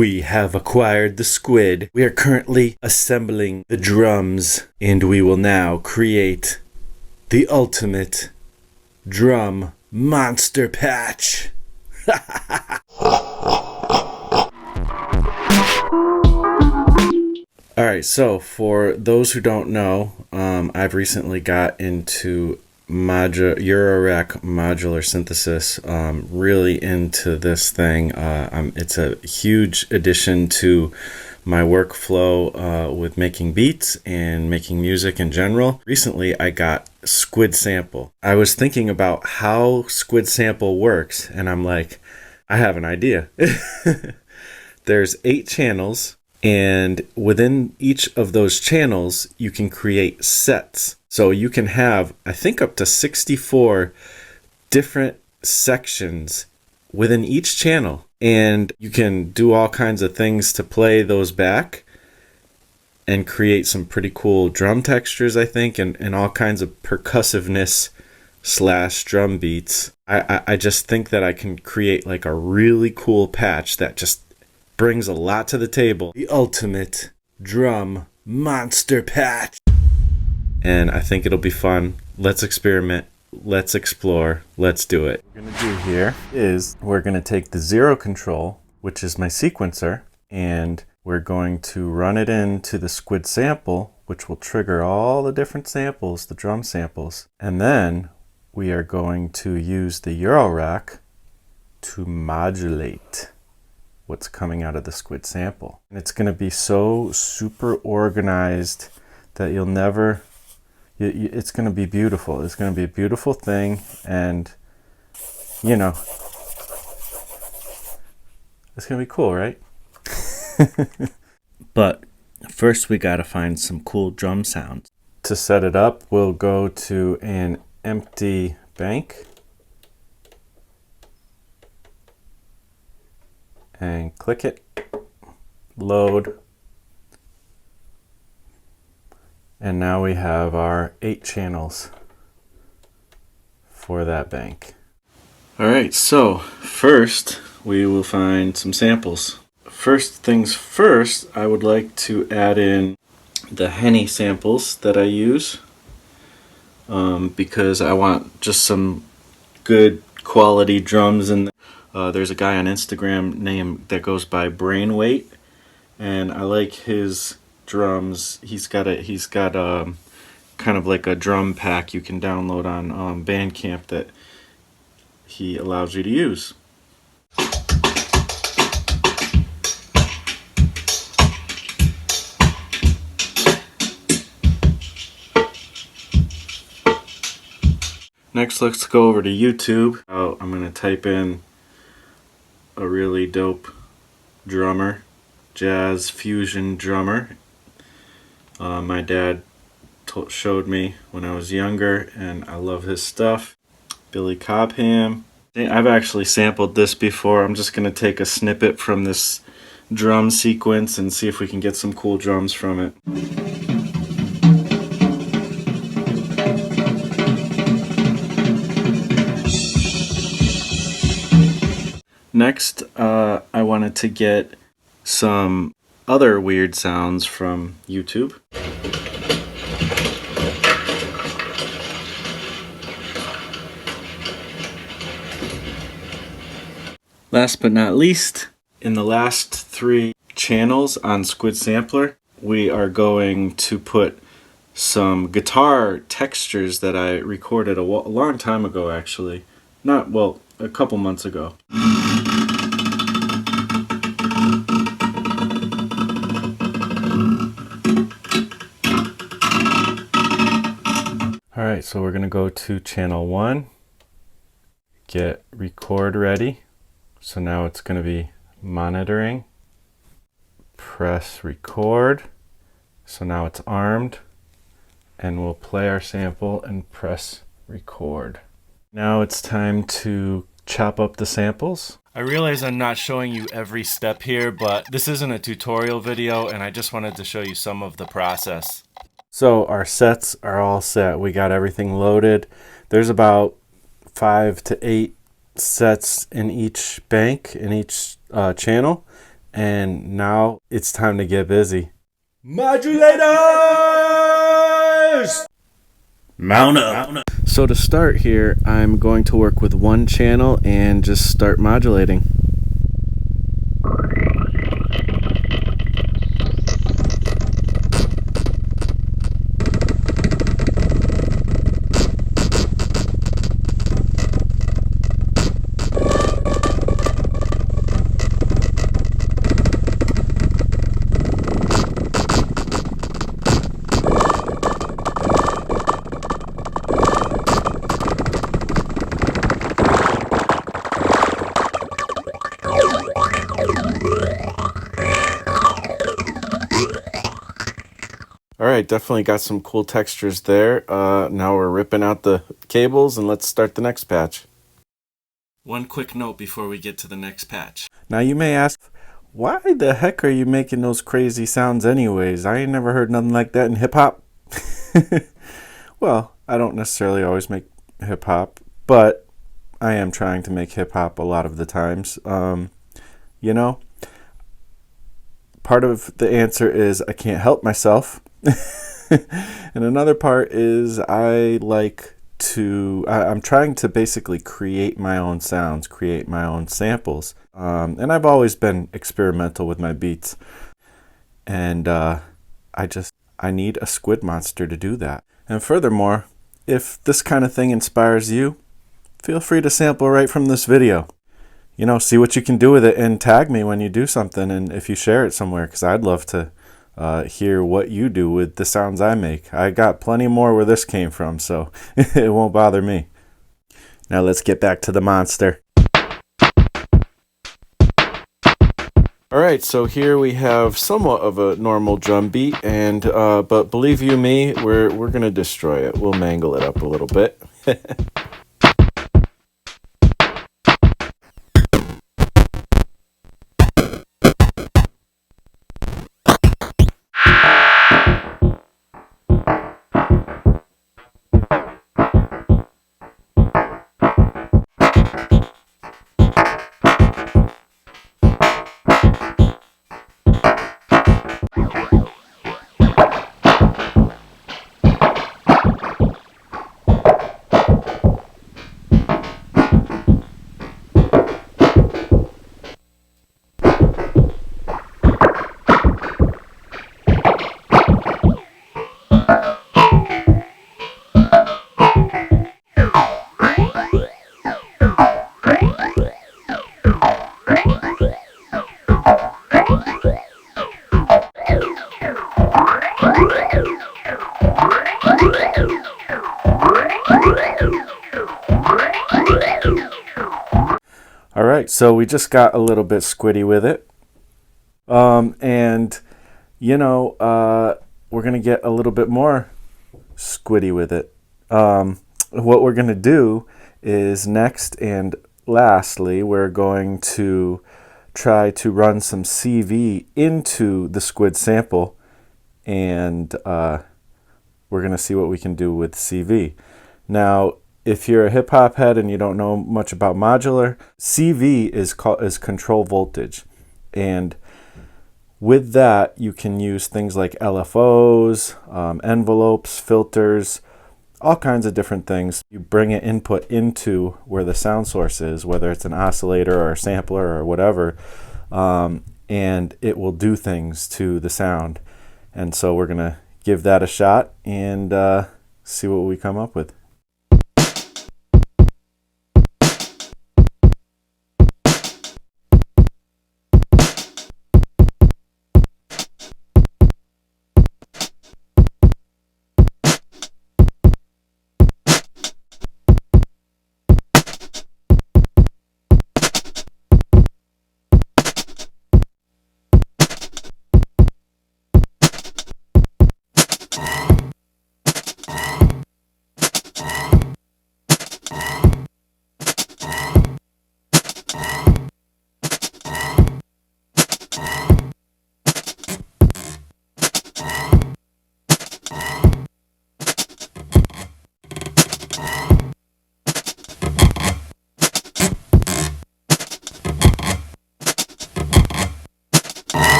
We have acquired the squid. We are currently assembling the drums, and we will now create the ultimate drum monster patch. Alright, so for those who don't know, I've recently got into Eurorack modular synthesis, really into this thing. It's a huge addition to my workflow with making beats and making music in general. Recently I got Squid Sample. I was thinking about how Squid Sample works, and I'm like, I have an idea. There's 8 channels, and within each of those channels you can create sets. So you can have, I think, up to 64 different sections within each channel, and you can do all kinds of things to play those back and create some pretty cool drum textures, I think, and all kinds of percussiveness / drum beats. I just think that I can create like a really cool patch that just brings a lot to the table. The ultimate drum monster patch. And I think it'll be fun. Let's experiment. Let's explore. Let's do it. What we're going to do here is we're going to take the 0 control, which is my sequencer, and we're going to run it into the Squid Sample, which will trigger all the different samples, the drum samples. And then we are going to use the Eurorack to modulate what's coming out of the Squid Sample. And it's going to be so super organized that you'll never, it's going to be beautiful. It's going to be a beautiful thing, and you know, it's going to be cool, right? But first we got to find some cool drum sounds. To set it up, we'll go to an empty bank and click it, load, and now we have our 8 channels for that bank. Alright, so first we will find some samples. First things first, I would like to add in the Henny samples that I use, because I want just some good quality drums in there. There's a guy on Instagram that goes by Brainweight, and I like his drums. He's got kind of like a drum pack you can download on Bandcamp that he allows you to use. Next, let's go over to YouTube. I'm going to type in a really dope drummer, jazz fusion drummer. My dad showed me when I was younger, and I love his stuff. Billy Cobham. I've actually sampled this before. I'm just going to take a snippet from this drum sequence and see if we can get some cool drums from it. Next, I wanted to get some other weird sounds from YouTube. Last but not least, in the last 3 channels on Squid Sampler, we are going to put some guitar textures that I recorded a long time ago, actually. A couple months ago. Alright, so we're going to go to channel 1, get record ready. So now it's going to be monitoring, press record. So now it's armed, and we'll play our sample and press record. Now it's time to chop up the samples. I realize I'm not showing you every step here, but this isn't a tutorial video, and I just wanted to show you some of the process. So our sets are all set. We got everything loaded. There's about 5 to 8 sets in each bank, in each channel, And now it's time to get busy. Modulators! Mount up! So to start here, I'm going to work with one channel and just start modulating. All right, definitely got some cool textures there. Now we're ripping out the cables and let's start the next patch. One quick note before we get to the next patch. Now you may ask, why the heck are you making those crazy sounds anyways? I ain't never heard nothing like that in hip hop. Well, I don't necessarily always make hip hop, but I am trying to make hip hop a lot of the times. You know, part of the answer is I can't help myself. And another part is I'm trying to basically create my own sounds, create my own samples. And I've always been experimental with my beats. And I need a squid monster to do that. And furthermore, if this kind of thing inspires you, feel free to sample right from this video. You know, see what you can do with it and tag me when you do something and if you share it somewhere, because I'd love to hear what you do with the sounds I make. I got plenty more where this came from, so it won't bother me. Now let's get back to the monster. Alright, so here we have somewhat of a normal drum beat, and but believe you me, we're gonna destroy it. We'll mangle it up a little bit. Alright, so we just got a little bit squiddy with it. And, you know, we're going to get a little bit more squiddy with it. What we're going to do is next and lastly, we're going to try to run some CV into the Squid Sample, and we're going to see what we can do with CV. Now, if you're a hip-hop head and you don't know much about modular, CV is control voltage. And with that, you can use things like LFOs, envelopes, filters, all kinds of different things. You bring an input into where the sound source is, whether it's an oscillator or a sampler or whatever, and it will do things to the sound. And so we're going to give that a shot and see what we come up with.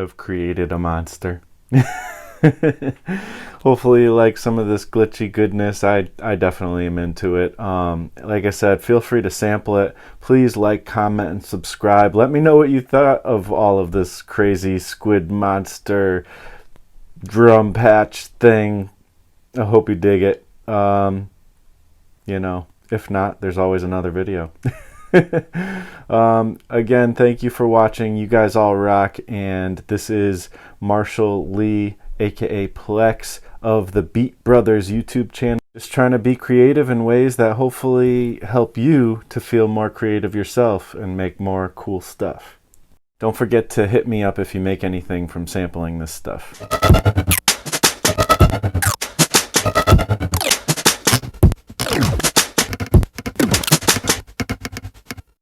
have created a monster. Hopefully you like some of this glitchy goodness. I definitely am into it. Like I said, feel free to sample it. Please like, comment, and subscribe. Let me know what you thought of all of this crazy squid monster drum patch thing. I hope you dig it. You know, if not, there's always another video. Again, thank you for watching. You guys all rock. And this is Marshall Lee, aka Plex, of the Beat Brothers YouTube channel. Just trying to be creative in ways that hopefully help you to feel more creative yourself and make more cool stuff. Don't forget to hit me up if you make anything from sampling this stuff.